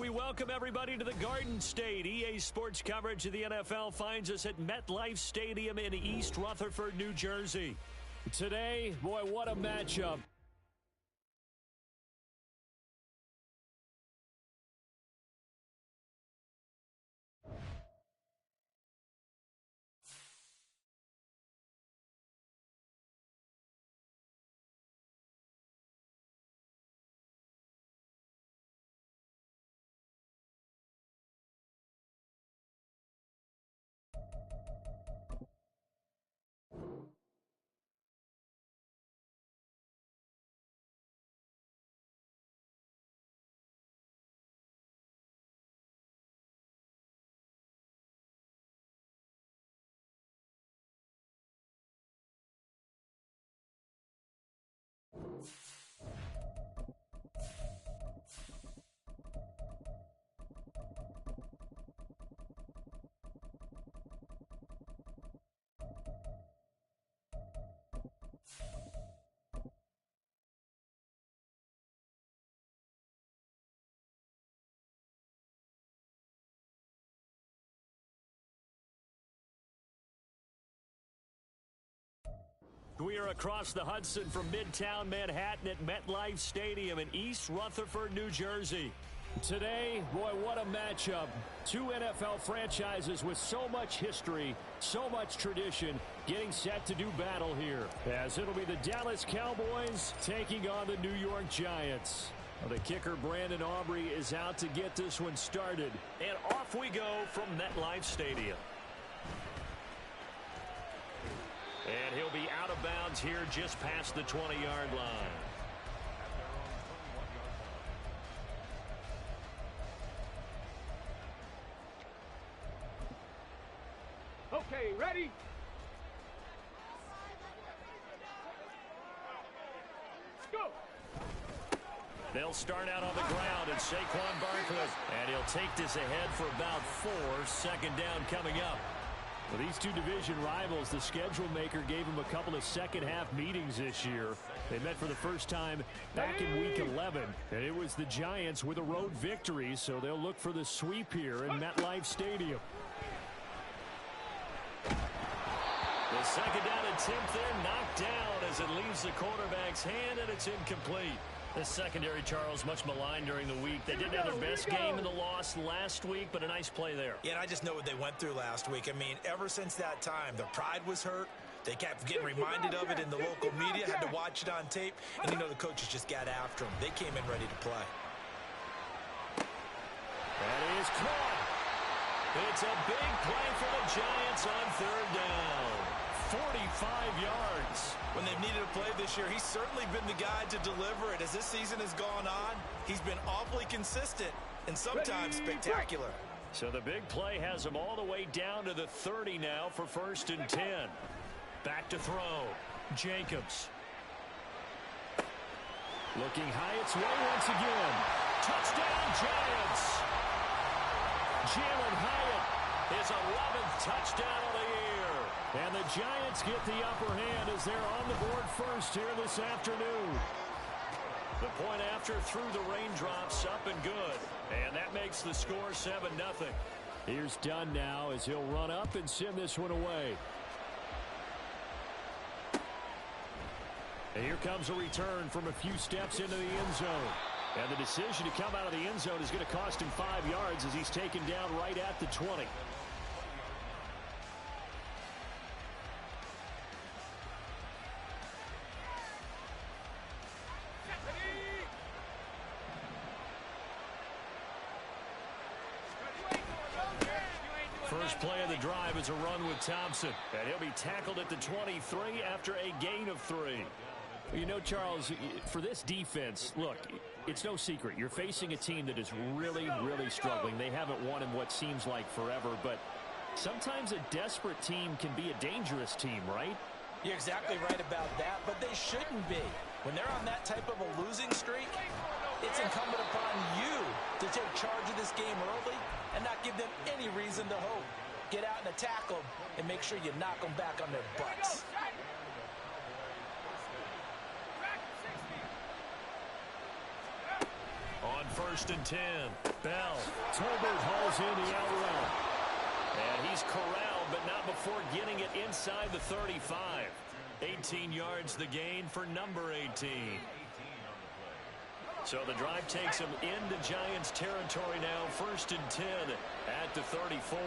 We welcome everybody to the Garden State. EA Sports coverage of the NFL finds us at MetLife Stadium in East Rutherford, New Jersey. Today, boy, what a matchup. We are across the Hudson from Midtown Manhattan at MetLife Stadium in East Rutherford, New Jersey. Today, boy, what a matchup. Two NFL franchises with so much history, so much tradition, getting set to do battle here. As it'll be the Dallas Cowboys taking on the New York Giants. Well, the kicker, Brandon Aubrey, is out to get this one started. And off we go from MetLife Stadium. And he'll be out of bounds here just past the 20-yard line. Okay, ready? Go! They'll start out on the ground at Saquon Barkley. And he'll take this ahead for about 4. Second down coming up. Well, these two division rivals, the schedule maker gave them a couple of second-half meetings this year. They met for the first time back in Week 11, and it was the Giants with a road victory, so they'll look for the sweep here in MetLife Stadium. The second down attempt there knocked down as it leaves the quarterback's hand, and it's incomplete. The secondary, Charles, much maligned during the week. They didn't have their best game in the loss last week, but a nice play there. Yeah, and I just know what they went through last week. I mean, ever since that time, their pride was hurt. They kept getting reminded of it in the local media, had to watch it on tape, and you know the coaches just got after them. They came in ready to play. That is caught. It's a big play for the Giants on third down. 45 yards. When they've needed a play this year, he's certainly been the guy to deliver it. As this season has gone on, he's been awfully consistent and sometimes spectacular. So the big play has him all the way down to the 30 now for 1st and 10. Back to throw. Jacobs. Looking high its way once again. Touchdown, Giants. Jalen Hyatt, his 11th touchdown of the year. And the Giants get the upper hand as they're on the board first here this afternoon. The point after through the raindrops, up and good. And that makes the score 7-0. Here's Dunn now as he'll run up and send this one away. And here comes a return from a few steps into the end zone. And the decision to come out of the end zone is going to cost him 5 yards as he's taken down right at the 20. First play of the drive is a run with Thompson. And he'll be tackled at the 23 after a gain of 3. You know, Charles, for this defense, look, it's no secret. You're facing a team that is really, really struggling. They haven't won in what seems like forever, but sometimes a desperate team can be a dangerous team, right? You're exactly right about that, but they shouldn't be. When they're on that type of a losing streak, it's incumbent upon you to take charge of this game early and not give them any reason to hope. Get out and attack them and make sure you knock them back on their butts. On 1st and 10, Bell. Tolbert hauls in the out route. And he's corralled, but not before getting it inside the 35. 18 yards the gain for number 18. So the drive takes him into Giants territory now. 1st and 10 at the 34.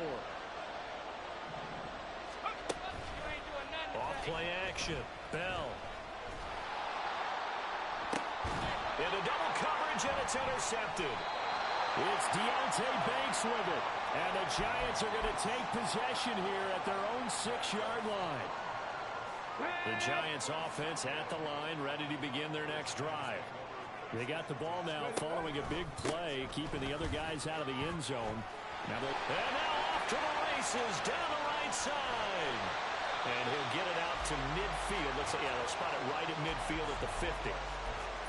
Off play action. Bell. Into double coverage, and it's intercepted. It's Deonte Banks with it. And the Giants are going to take possession here at their own 6-yard line. The Giants offense at the line, ready to begin their next drive. They got the ball now following a big play, keeping the other guys out of the end zone. And now off to the races down the right side. And he'll get it out to midfield. They'll spot it right at midfield at the 50.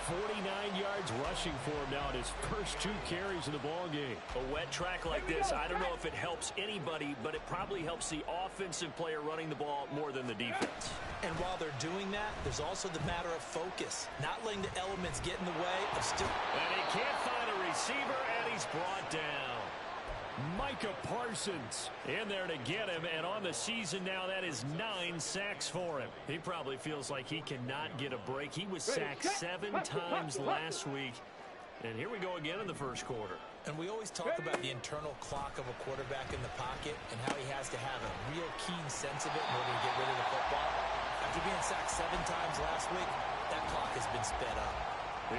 49 yards rushing for him now in his first 2 carries in the ball game. A wet track like this, I don't know if it helps anybody, but it probably helps the offensive player running the ball more than the defense. And while they're doing that, there's also the matter of focus. Not letting the elements get in the way of still. And he can't find a receiver, and he's brought down. Micah Parsons in there to get him, and on the season now, that is 9 sacks for him. He probably feels like he cannot get a break. He was sacked 7 times last week, and here we go again in the first quarter. And we always talk about the internal clock of a quarterback in the pocket and how he has to have a real keen sense of it in order to get rid of the football. After being sacked 7 times last week, that clock has been sped up.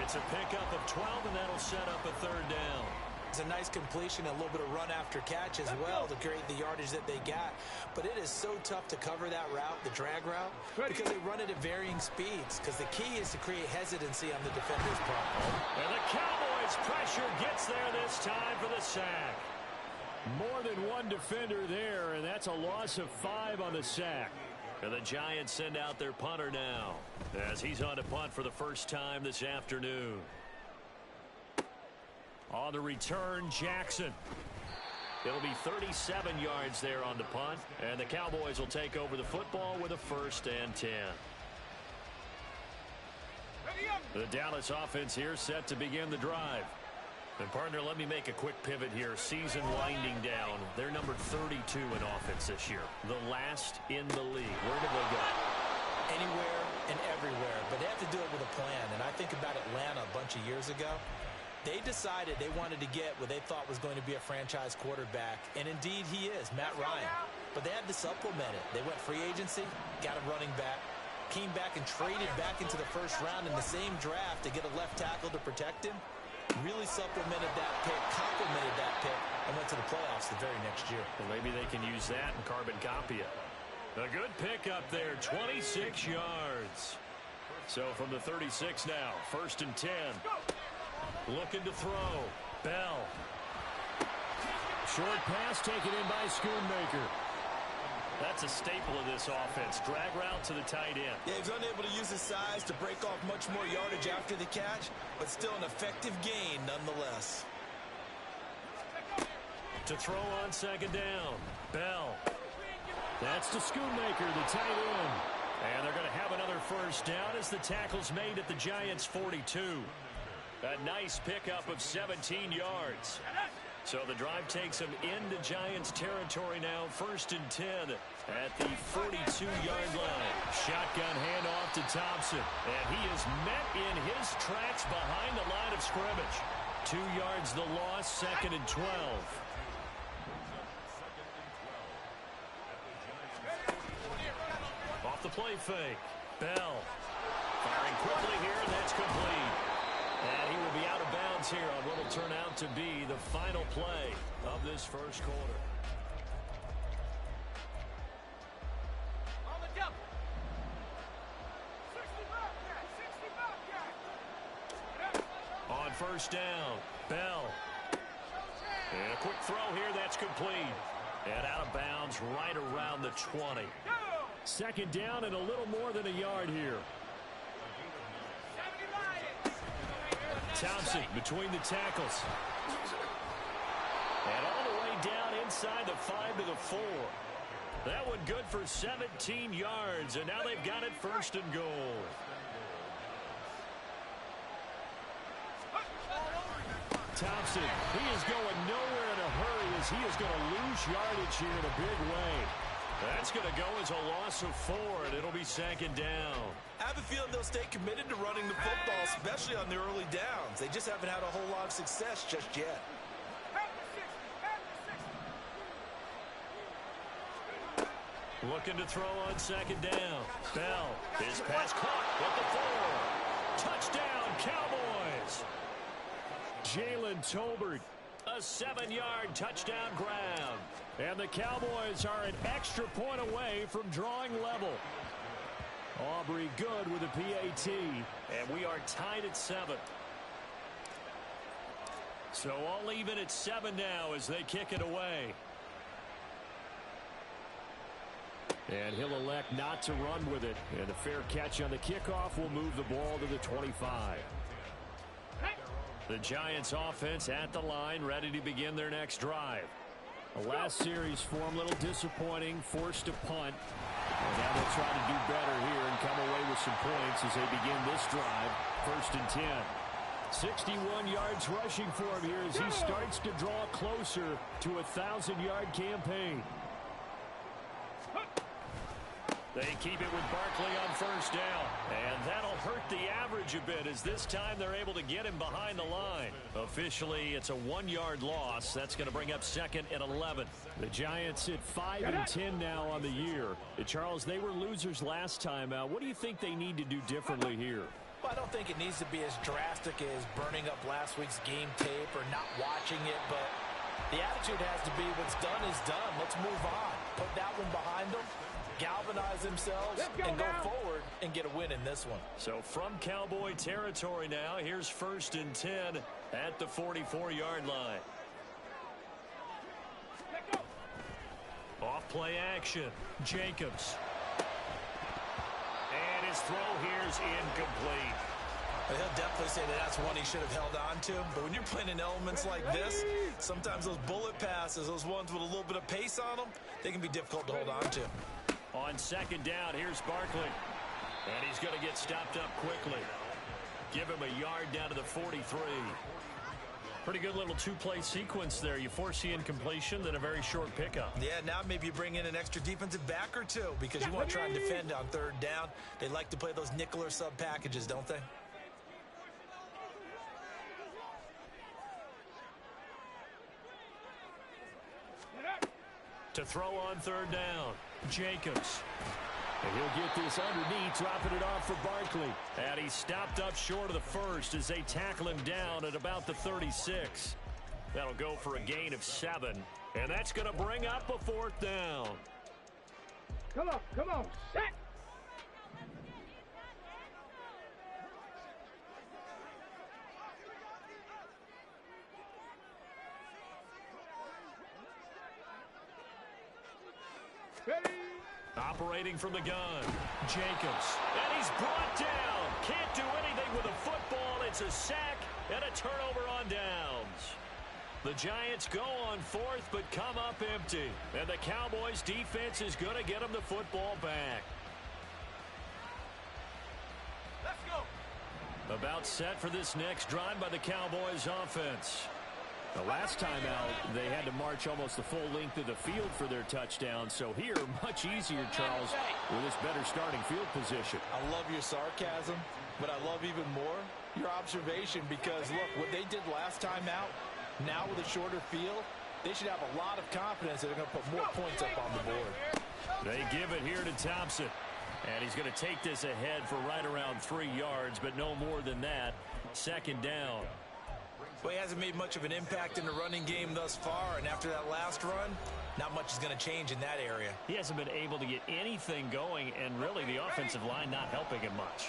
It's a pickup of 12, and that'll set up a 3rd down. It's a nice completion, a little bit of run after catch as well to create the yardage that they got. But it is so tough to cover that route, the drag route, because they run it at varying speeds. Because the key is to create hesitancy on the defender's part. And the Cowboys' pressure gets there this time for the sack. More than one defender there, and that's a loss of 5 on the sack. And the Giants send out their punter now as he's on to punt for the first time this afternoon. On the return, Jackson. It'll be 37 yards there on the punt, and the Cowboys will take over the football with a 1st and 10. The Dallas offense here set to begin the drive. And, partner, let me make a quick pivot here. Season winding down. They're number 32 in offense this year. The last in the league. Where do they go? Anywhere and everywhere. But they have to do it with a plan. And I think about Atlanta a bunch of years ago. They decided they wanted to get what they thought was going to be a franchise quarterback. And, indeed, he is, Matt Ryan. But they had to supplement it. They went free agency, got a running back, came back and traded back into the first round in the same draft to get a left tackle to protect him. Really supplemented that pick, complemented that pick, and went to the playoffs the very next year. Well, maybe they can use that and carbon copy it. A good pick up there, 26 yards. So from the 36 now, 1st and 10. Looking to throw. Bell. Short pass taken in by Schoonmaker. That's a staple of this offense. Drag route to the tight end. Yeah, he's unable to use his size to break off much more yardage after the catch, but still an effective gain nonetheless. To throw on 2nd down. Bell. That's to Schoonmaker, the tight end. And they're going to have another 1st down as the tackle's made at the Giants' 42. A nice pickup of 17 yards. So the drive takes him into Giants territory now, 1st and 10 at the 42-yard line. Shotgun handoff to Thompson. And he is met in his tracks behind the line of scrimmage. 2 yards the loss, 2nd and 12. Off the play fake. Bell. Firing quickly here, and that's complete. And he will be out of bounds here on what will turn out to be the final play of this first quarter. On the double. 60 back. On 1st down, Bell. And a quick throw here, that's complete. And out of bounds right around the 20. 2nd down and a little more than a yard here. Thompson between the tackles. And all the way down inside the 5 to the 4. That one good for 17 yards, and now they've got it 1st and goal. Thompson. He is going nowhere in a hurry as he is going to lose yardage here in a big way. That's going to go as a loss of 4, and it'll be second down. I have a feeling they'll stay committed to running the football, especially on the early downs. They just haven't had a whole lot of success just yet. Looking to throw on second down. Bell, his pass caught at the 4. Touchdown, Cowboys. Jalen Tolbert, a 7-yard touchdown grab. And the Cowboys are an extra point away from drawing level. Aubrey good with a PAT. And we are tied at 7. So all even at 7 now as they kick it away. And he'll elect not to run with it. And a fair catch on the kickoff will move the ball to the 25. The Giants offense at the line, ready to begin their next drive. The last series form a little disappointing, forced to punt. And now they'll try to do better here and come away with some points as they begin this drive. 1st and 10. 61 yards rushing for him here as he starts to draw closer to a 1,000-yard campaign. They keep it with Barkley on 1st down. And that'll hurt the average a bit as this time they're able to get him behind the line. Officially, it's a 1-yard loss. That's going to bring up 2nd and 11. The Giants at 5 and 10 now on the year. Charles, they were losers last time out. What do you think they need to do differently here? Well, I don't think it needs to be as drastic as burning up last week's game tape or not watching it, but the attitude has to be what's done is done. Let's move on. Put that one behind them. Galvanize themselves and go forward and get a win in this one. So from Cowboy territory now, here's 1st and 10 at the 44-yard line. Off play action. Jacobs. And his throw here's incomplete. But he'll definitely say that that's one he should have held on to. But when you're playing in elements like this, sometimes those bullet passes, those ones with a little bit of pace on them, they can be difficult to hold on to. On 2nd down, here's Barkley. And he's going to get stopped up quickly. Give him a yard down to the 43. Pretty good little 2-play sequence there. You force the incompletion, then a very short pickup. Yeah, now maybe you bring in an extra defensive back or two because you want to try and defend on 3rd down. They like to play those nickel or sub packages, don't they? To throw on 3rd down, Jacobs. And he'll get this underneath, dropping it off for Barkley. And he stopped up short of the 1st as they tackle him down at about the 36. That'll go for a gain of 7. And that's going to bring up a 4th down. Come on, set. Operating from the gun, Jacobs. And he's brought down. Can't do anything with a football. It's a sack and a turnover on downs. The Giants go on 4th but come up empty. And the Cowboys defense is going to get them the football back. Let's go. About set for this next drive by the Cowboys offense. The last time out, they had to march almost the full length of the field for their touchdown. So here, much easier, Charles, with this better starting field position. I love your sarcasm, but I love even more your observation because, look, what they did last time out, now with a shorter field, they should have a lot of confidence that they're going to put more points up on the board. They give it here to Thompson. And he's going to take this ahead for right around 3 yards, but no more than that. 2nd down. Well, he hasn't made much of an impact in the running game thus far, and after that last run, not much is going to change in that area. He hasn't been able to get anything going, and really the offensive line not helping him much.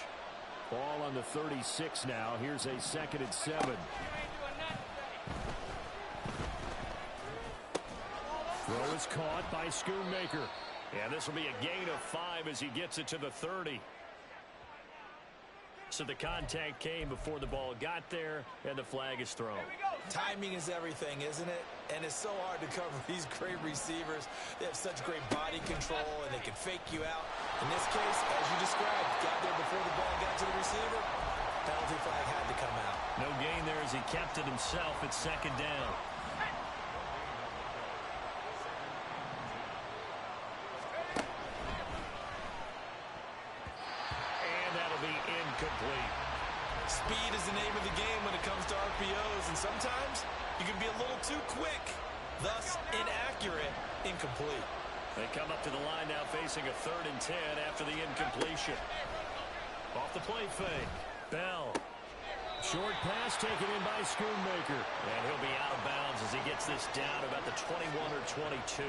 Ball on the 36 now. Here's a 2nd and 7. Throw is caught by Schoonmaker. And this will be a gain of 5 as he gets it to the 30. So the contact came before the ball got there, and the flag is thrown. Timing is everything, isn't it? And it's so hard to cover these great receivers. They have such great body control, and they can fake you out. In this case, as you described, got there before the ball got to the receiver. Penalty flag had to come out. No gain there as he kept it himself at second down. And that'll be incomplete. Speed is the name of the game when it comes to RPOs, and sometimes you can be a little too quick, thus inaccurate, incomplete. They come up to the line now facing a 3rd and 10 after the incompletion. Off the play fake. Bell. Short pass taken in by Schoonmaker. And he'll be out of bounds as he gets this down about the 21 or 22.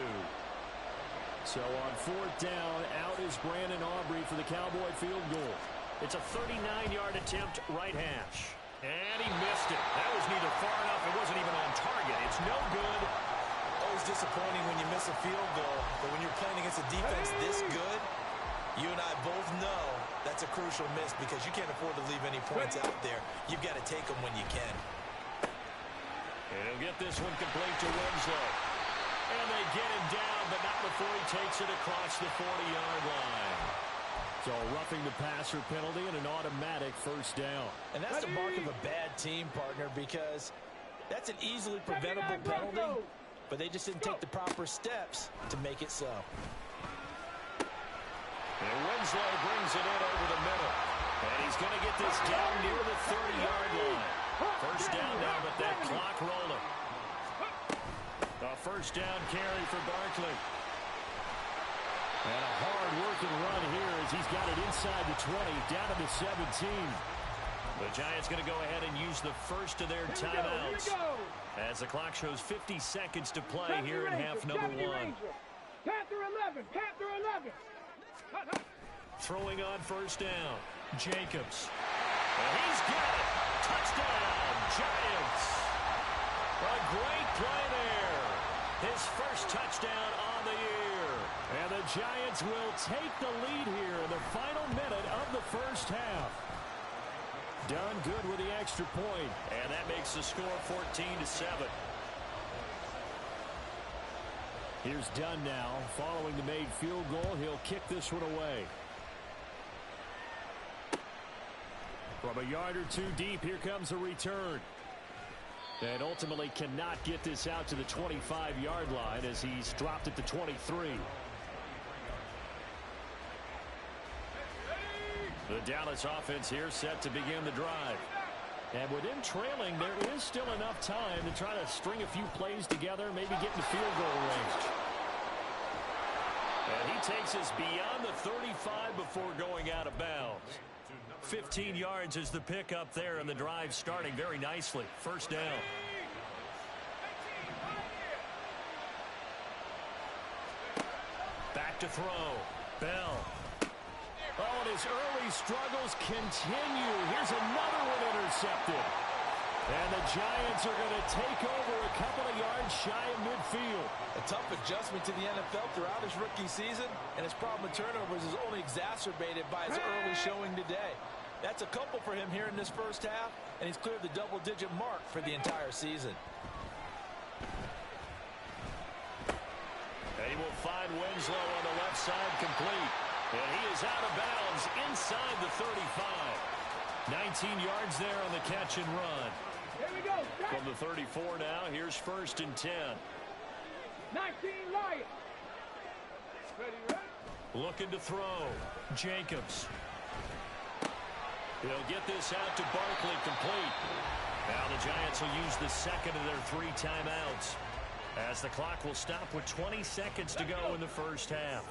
So on 4th down, out is Brandon Aubrey for the Cowboy field goal. It's a 39-yard attempt, right hash. And he missed it. That was neither far enough. It wasn't even on target. It's no good. Always disappointing when you miss a field goal, but when you're playing against a defense this good, you and I both know that's a crucial miss because you can't afford to leave any points out there. You've got to take them when you can. And he'll get this one complete to Winslow. And they get him down, but not before he takes it across the 40-yard line. So a roughing the passer penalty and an automatic 1st down. And that's the mark of a bad team, partner, because that's an easily preventable penalty, but they just didn't take the proper steps to make it so. And Winslow brings it in over the middle. And he's going to get this down near the 30-yard line. 1st down now, but that clock rolling. A 1st down carry for Barkley. And a hard-working run here as he's got it inside the 20, down to the 17. The Giants going to go ahead and use the first of their timeouts as the clock shows 50 seconds to play here in half number 1. Panther 11, Panther 11. Throwing on 1st down, Jacobs. And he's got it. Touchdown, Giants. A great play there. His first touchdown on the year. And the Giants will take the lead here in the final minute of the 1st half. Done good with the extra point. And that makes the score 14-7. Here's Dunn now. Following the made field goal, he'll kick this one away. From a yard or two deep, here comes a return. And ultimately cannot get this out to the 25-yard line as he's dropped at the 23. The Dallas offense here set to begin the drive. And with him trailing, there is still enough time to try to string a few plays together, maybe get in the field goal range. And he takes us beyond the 35 before going out of bounds. 15 yards is the pickup there, and the drive starting very nicely. 1st down. Back to throw. Bell. Oh, and his early struggles continue. Here's another one intercepted. And the Giants are going to take over a couple of yards shy of midfield. A tough adjustment to the NFL throughout his rookie season, and his problem with turnovers is only exacerbated by his early showing today. That's a couple for him here in this 1st half, and he's cleared the double-digit mark for the entire season. And he will find Winslow on the left side complete. And he is out of bounds inside the 35. 19 yards there on the catch and run. Here we go. From the 34 now, here's 1st and 10. 19 Lions. Ready. Looking to throw. Jacobs. He'll get this out to Barkley complete. Now the Giants will use the 2nd of their 3 timeouts, as the clock will stop with 20 seconds to go in the 1st half.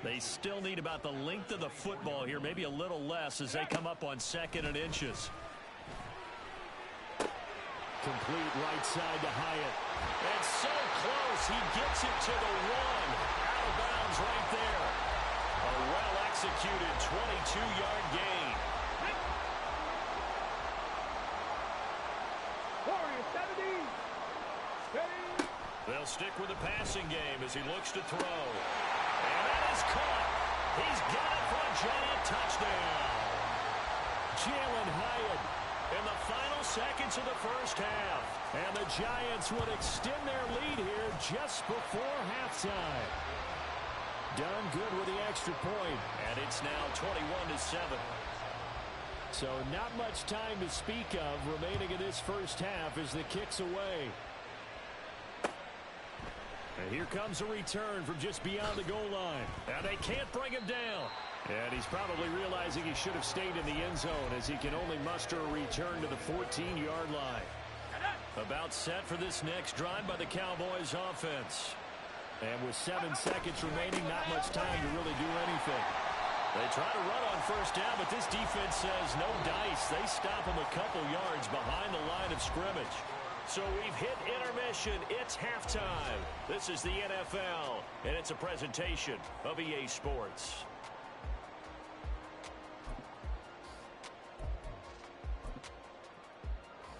They still need about the length of the football here, maybe a little less as they come up on 2nd and inches. Complete right side to Hyatt. It's so close. He gets it to the 1. Out of bounds right there. A well-executed 22-yard gain. They'll stick with the passing game as he looks to throw. And that is caught. He's got it for a giant touchdown. Jalen Hyatt in the final seconds of the 1st half. And the Giants would extend their lead here just before halftime. Done good with the extra point. And it's now 21-7. So not much time to speak of remaining in this first half as the kick's away. And here comes a return from just beyond the goal line. And they can't bring him down. And he's probably realizing he should have stayed in the end zone as he can only muster a return to the 14-yard line. About set for this next drive by the Cowboys offense. And with 7 seconds remaining, not much time to really do anything. They try to run on first down, but this defense says no dice. They stop him a couple yards behind the line of scrimmage. So we've hit intermission. It's halftime. This is the NFL, and it's a presentation of EA Sports.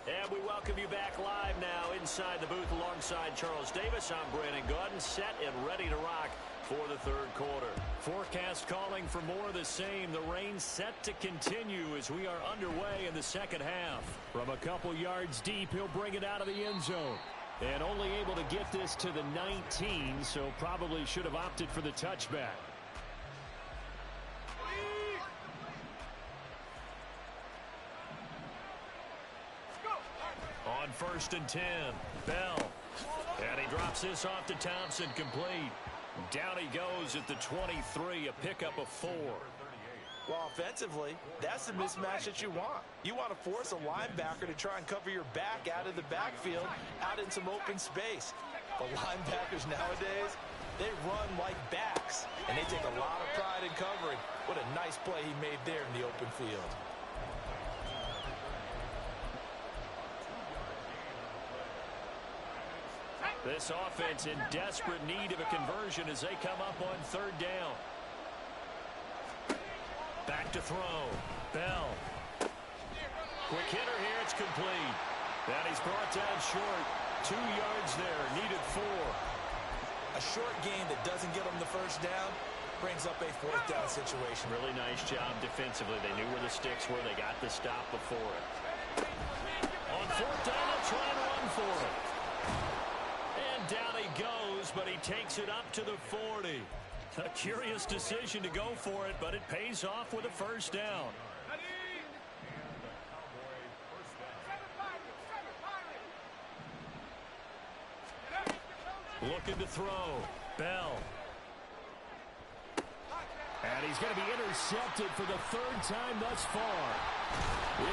And we welcome you back live now inside the booth alongside Charles Davis. I'm Brandon Gaudin, set and ready to rock for the third quarter. Forecast calling for more of the same. The rain set to continue as we are underway in the second half. From a couple yards deep, he'll bring it out of the end zone. And only able to get this to the 19, so probably should have opted for the touchback. On 1st and 10, Bell. And he drops this off to Thompson, complete. Down he goes at the 23, a pickup of 4. Well, offensively, that's the mismatch that you want. You want to force a linebacker to try and cover your back out of the backfield, out in some open space. But linebackers nowadays, they run like backs, and they take a lot of pride in covering. What a nice play he made there in the open field. This offense in desperate need of a conversion as they come up on 3rd down. Back to throw. Bell. Quick hitter here. It's complete. And he's brought down short. 2 yards there. Needed 4. A short gain that doesn't get them the first down brings up a 4th down situation. Really nice job defensively. They knew where the sticks were. They got the stop before it. On 4th down, they'll try and run for it. Down he goes, but he takes it up to the 40. A curious decision to go for it, but it pays off with a first down. Looking to throw. Bell. And he's going to be intercepted for the 3rd time thus far.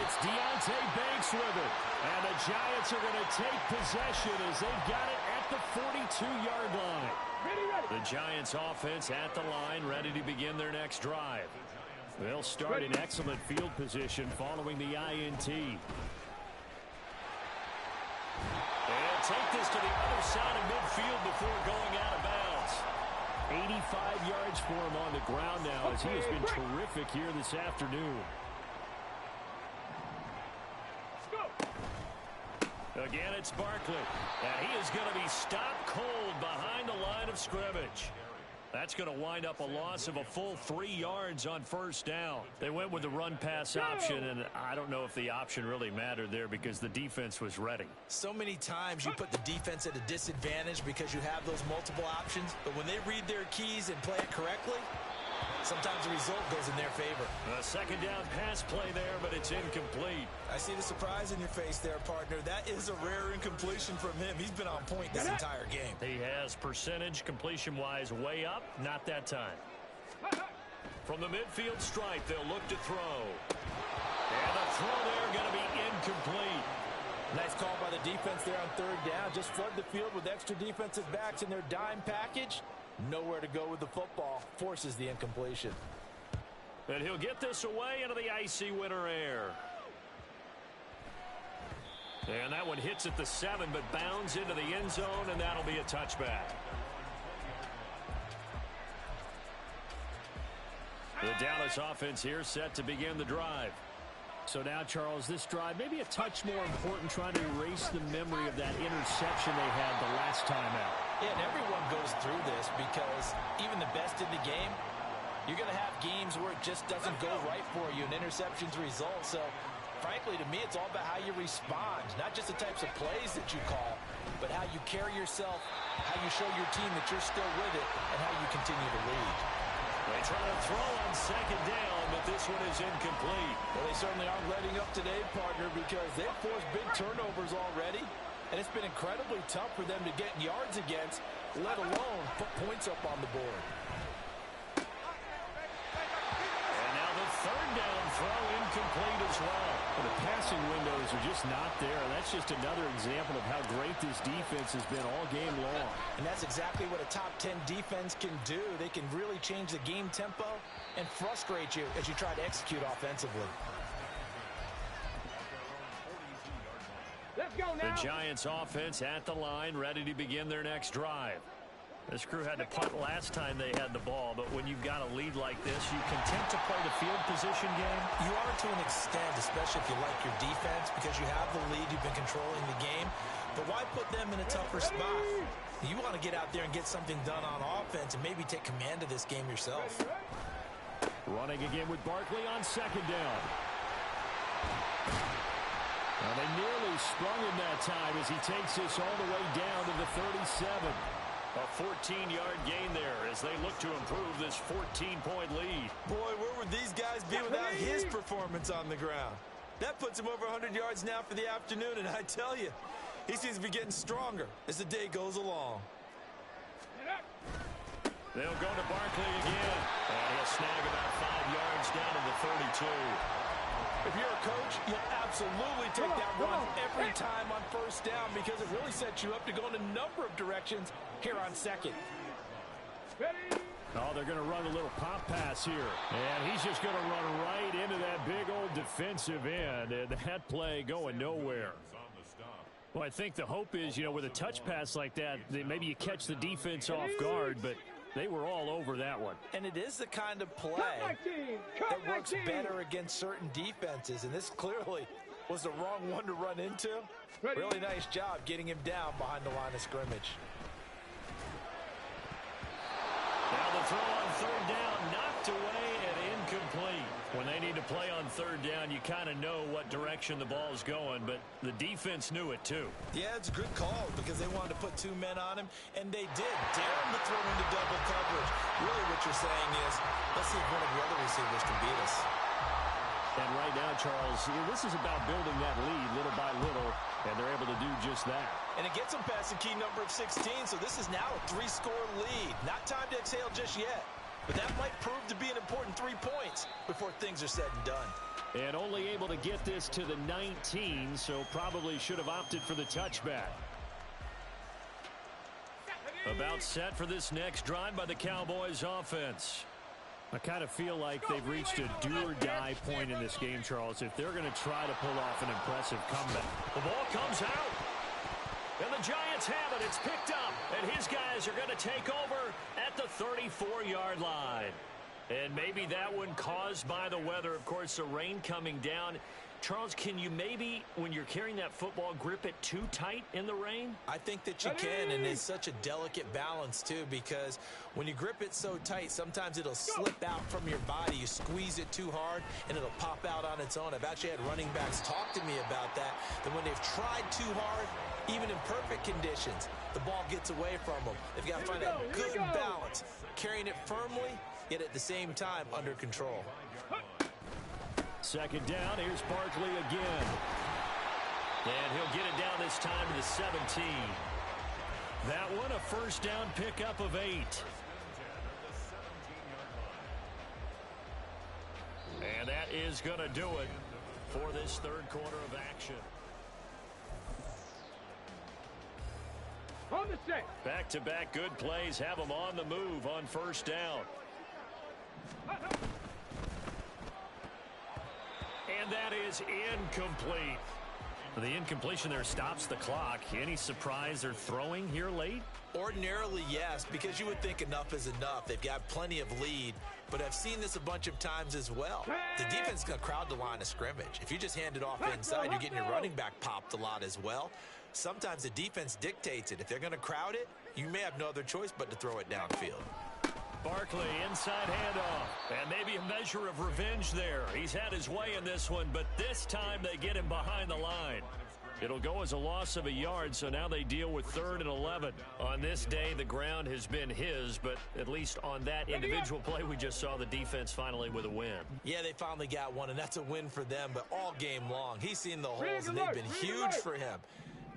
It's Deonte Banks with it. And the Giants are going to take possession as they've got it at the 42-yard line. The Giants offense at the line, ready to begin their next drive. They'll start in excellent field position following the INT. And take this to the other side of midfield before going out of bounds. 85 yards for him on the ground now as he has been terrific here this afternoon. Again, it's Barkley. And he is going to be stopped cold behind the line of scrimmage. That's going to wind up a loss of a full 3 yards on first down. They went with the run-pass option, and I don't know if the option really mattered there because the defense was ready. So many times you put the defense at a disadvantage because you have those multiple options, but when they read their keys and play it correctly, sometimes the result goes in their favor. A 2nd down pass play there, but it's incomplete. I see the surprise in your face there, partner. That is a rare incompletion from him. He's been on point this entire game. He has percentage completion-wise way up, not that time. From the midfield stripe, they'll look to throw. And the throw there going to be incomplete. Nice call by the defense there on 3rd down. Just flood the field with extra defensive backs in their dime package. Nowhere to go with the football. Forces the incompletion. And he'll get this away into the icy winter air. And that one hits at the 7, but bounds into the end zone, and that'll be a touchback. The Dallas offense here set to begin the drive. So now, Charles, this drive maybe a touch more important, trying to erase the memory of that interception they had the last time out. Yeah, and everyone goes through this because even the best in the game, you're going to have games where it just doesn't go right for you, and interceptions result. So, frankly, to me, it's all about how you respond, not just the types of plays that you call, but how you carry yourself, how you show your team that you're still with it, and how you continue to lead. They try to throw on second down, but this one is incomplete. Well, they certainly aren't letting up today, partner, because they've forced big turnovers already, and it's been incredibly tough for them to get yards against, let alone put points up on the board. And now the third down throw incomplete as well. The passing windows are just not there. That's just another example of how great this defense has been all game long. And that's exactly what a top 10 defense can do. They can really change the game tempo and frustrate you as you try to execute offensively. Let's go now. The Giants offense at the line, ready to begin their next drive. This crew had to punt last time they had the ball, but when you've got a lead like this, you content to play the field position game? You are to an extent, especially if you like your defense, because you have the lead, you've been controlling the game. But why put them in a tougher spot? You want to get out there and get something done on offense and maybe take command of this game yourself. Running again with Barkley on second down. Well, they nearly sprung him that time as he takes this all the way down to the 37. A 14-yard gain there as they look to improve this 14-point lead. Boy, where would these guys be without his performance on the ground? That puts him over 100 yards now for the afternoon, and I tell you, he seems to be getting stronger as the day goes along. They'll go to Barkley again. And he'll snag about 5 yards down to the 32. If you're a coach, you'll absolutely take that run every time on first down because it really sets you up to go in a number of directions here on second. Oh, they're going to run a little pop pass here. And he's just going to run right into that big old defensive end. And that play going nowhere. Well, I think the hope is, with a touch pass like that, maybe you catch the defense off guard, but they were all over that one. And it is the kind of play that works better against certain defenses. And this clearly was the wrong one to run into. Really nice job getting him down behind the line of scrimmage. Now the throw on third down, knocked away and incomplete. When they need to play on third down, you kind of know what direction the ball is going, but the defense knew it too. Yeah, it's a good call because they wanted to put 2 men on him, and they did. Dare him to throw into double coverage. Really what you're saying is, let's see if one of the other receivers can beat us. And right now, Charles, this is about building that lead little by little, and they're able to do just that. And it gets them past the key number of 16, so this is now a 3-score lead. Not time to exhale just yet. But that might prove to be an important 3 points before things are said and done. And only able to get this to the 19, so probably should have opted for the touchback. About set for this next drive by the Cowboys offense. I kind of feel like they've reached a do-or-die point in this game, Charles, if they're going to try to pull off an impressive comeback. The ball comes out. And the Giants have it. It's picked up. And his guys are going to take over at the 34-yard line. And maybe that one caused by the weather. Of course, the rain coming down. Charles, can you maybe, when you're carrying that football, grip it too tight in the rain? I think that you can, and it's such a delicate balance, too, because when you grip it so tight, sometimes it'll slip out from your body. You squeeze it too hard, and it'll pop out on its own. I've actually had running backs talk to me about that when they've tried too hard, even in perfect conditions, the ball gets away from them. They've got to find a good balance, carrying it firmly, yet at the same time under control. Second down, here's Barkley again. And he'll get it down this time to the 17. That one, a first down pickup of 8. And that is going to do it for this third quarter of action. On the set. Back-to-back good plays have them on the move on first down. And that is incomplete. The incompletion there stops the clock. Any surprise they're throwing here late? Ordinarily, yes, because you would think enough is enough. They've got plenty of lead, but I've seen this a bunch of times as well. The defense is going to crowd the line of scrimmage. If you just hand it off inside, you're getting your running back popped a lot as well. Sometimes the defense dictates it. If they're going to crowd it, you may have no other choice but to throw it downfield. Barkley, inside handoff, and maybe a measure of revenge there. He's had his way in this one, but this time they get him behind the line. It'll go as a loss of a yard, so now they deal with 3rd and 11. On this day, the ground has been his, but at least on that individual play, we just saw the defense finally with a win. Yeah, they finally got one, and that's a win for them, but all game long, he's seen the holes, and they've been huge for him.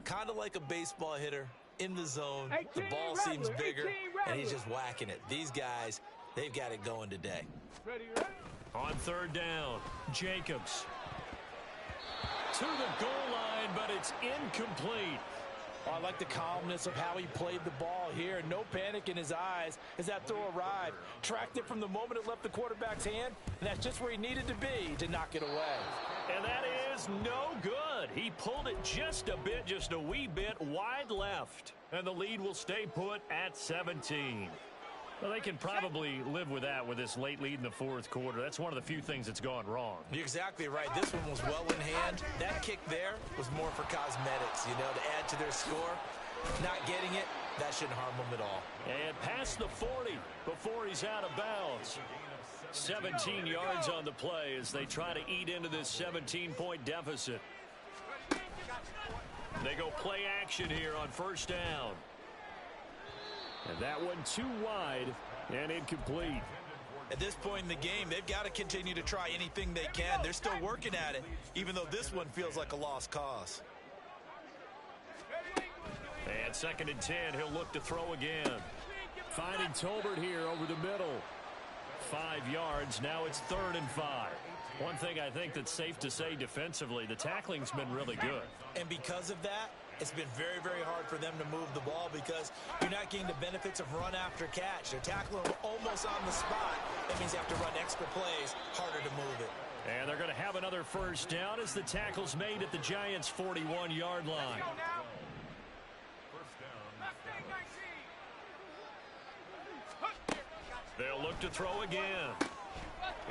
Kind of like a baseball hitter in the zone. The ball seems bigger, and he's just whacking it. These guys, they've got it going today. On 3rd down, Jacobs. To the goal line, but it's incomplete. Oh, I like the calmness of how he played the ball here. No panic in his eyes as that throw arrived. Tracked it from the moment it left the quarterback's hand, and that's just where he needed to be to knock it away. And that is no good. He pulled it just a wee bit wide left. And the lead will stay put at 17. Well, they can probably live with that with this late lead in the 4th quarter. That's one of the few things that's gone wrong. You're exactly right. This one was well in hand. That kick there was more for cosmetics, to add to their score. Not getting it, that shouldn't harm them at all. And past the 40 before he's out of bounds. 17 yards on the play as they try to eat into this 17-point deficit. They go play action here on 1st down. And that one too wide and incomplete. At this point in the game, they've got to continue to try anything they can. They're still working at it, even though this one feels like a lost cause. And 2nd and 10, he'll look to throw again. Finding Tolbert here over the middle. 5 yards, now it's 3rd and 5. One thing I think that's safe to say defensively, the tackling's been really good. And because of that, it's been very, very hard for them to move the ball because you're not getting the benefits of run after catch. They're tackling almost on the spot. That means you have to run extra plays, harder to move it. And they're going to have another 1st down as the tackle's made at the Giants' 41-yard line. They'll look to throw again.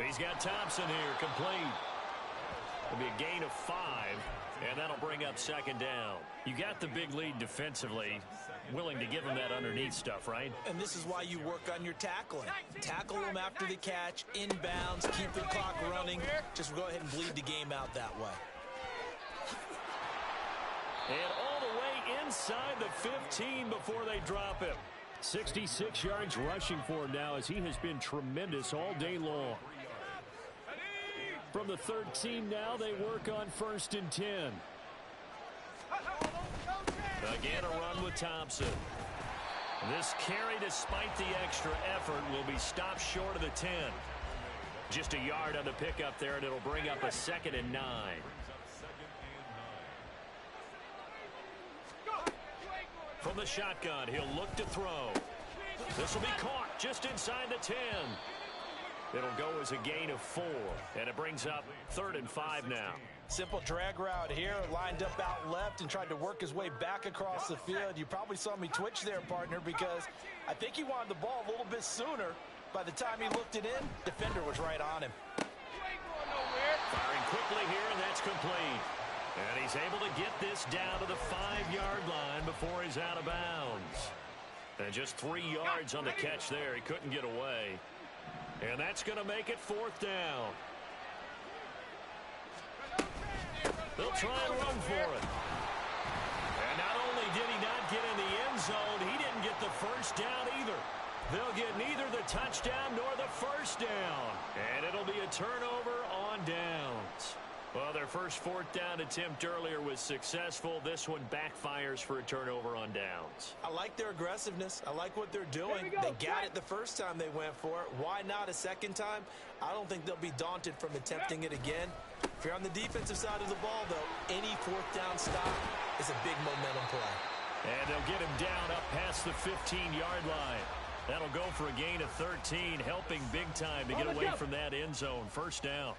He's got Thompson here, complete. It'll be a gain of 5. And that'll bring up 2nd down. You got the big lead defensively. Willing to give them that underneath stuff, right? And this is why you work on your tackling. Tackle them after the catch, inbounds, keep the clock running. Just go ahead and bleed the game out that way. And all the way inside the 15 before they drop him. 66 yards rushing for him now as he has been tremendous all day long. From the 13 now, they work on 1st and 10. Again, a run with Thompson. This carry, despite the extra effort, will be stopped short of the 10. Just a yard on the pickup there, and it'll bring up a 2nd and 9. From the shotgun, he'll look to throw. This will be caught just inside the 10. It'll go as a gain of 4, and it brings up 3rd and 5 now. Simple drag route here, lined up out left and tried to work his way back across the field. You probably saw me twitch there, partner, because I think he wanted the ball a little bit sooner. By the time he looked it in, defender was right on him. Firing quickly here, and that's complete. And he's able to get this down to the 5-yard line before he's out of bounds. And just 3 yards on the catch there. He couldn't get away. And that's going to make it 4th down. They'll try and run for it. And not only did he not get in the end zone, he didn't get the 1st down either. They'll get neither the touchdown nor the 1st down. And it'll be a turnover on downs. Well, their first 4th down attempt earlier was successful. This one backfires for a turnover on downs. I like their aggressiveness. I like what they're doing. They got it the first time they went for it. Why not a second time? I don't think they'll be daunted from attempting it again. If you're on the defensive side of the ball, though, any 4th down stop is a big momentum play. And they'll get him down up past the 15-yard line. That'll go for a gain of 13, helping big time to get away from that end zone. 1st down.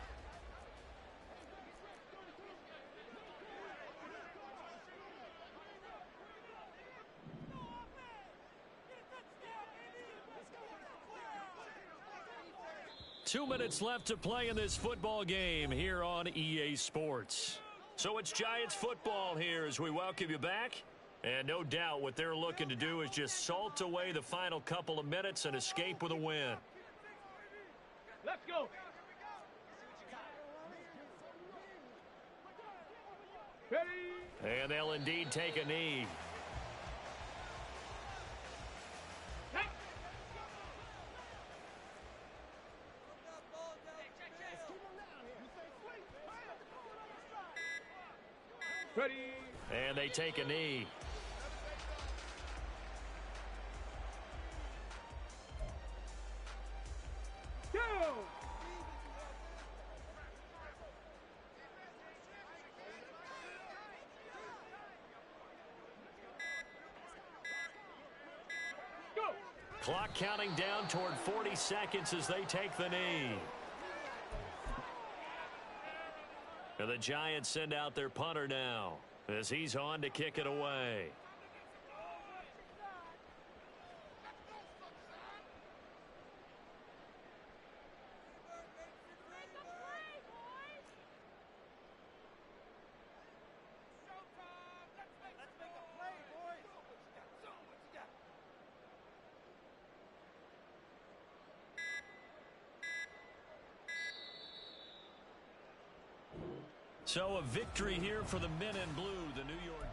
Two minutes left to play in this football game here on EA Sports. So it's Giants football here as we welcome you back. And no doubt what they're looking to do is just salt away the final couple of minutes and escape with a win. Let's go. Ready. And they'll indeed take a knee. Ready. And they take a knee. Go. Go. Clock counting down toward 40 seconds as they take the knee. And the Giants send out their punter now as he's on to kick it away. So a victory here for the men in blue, the New York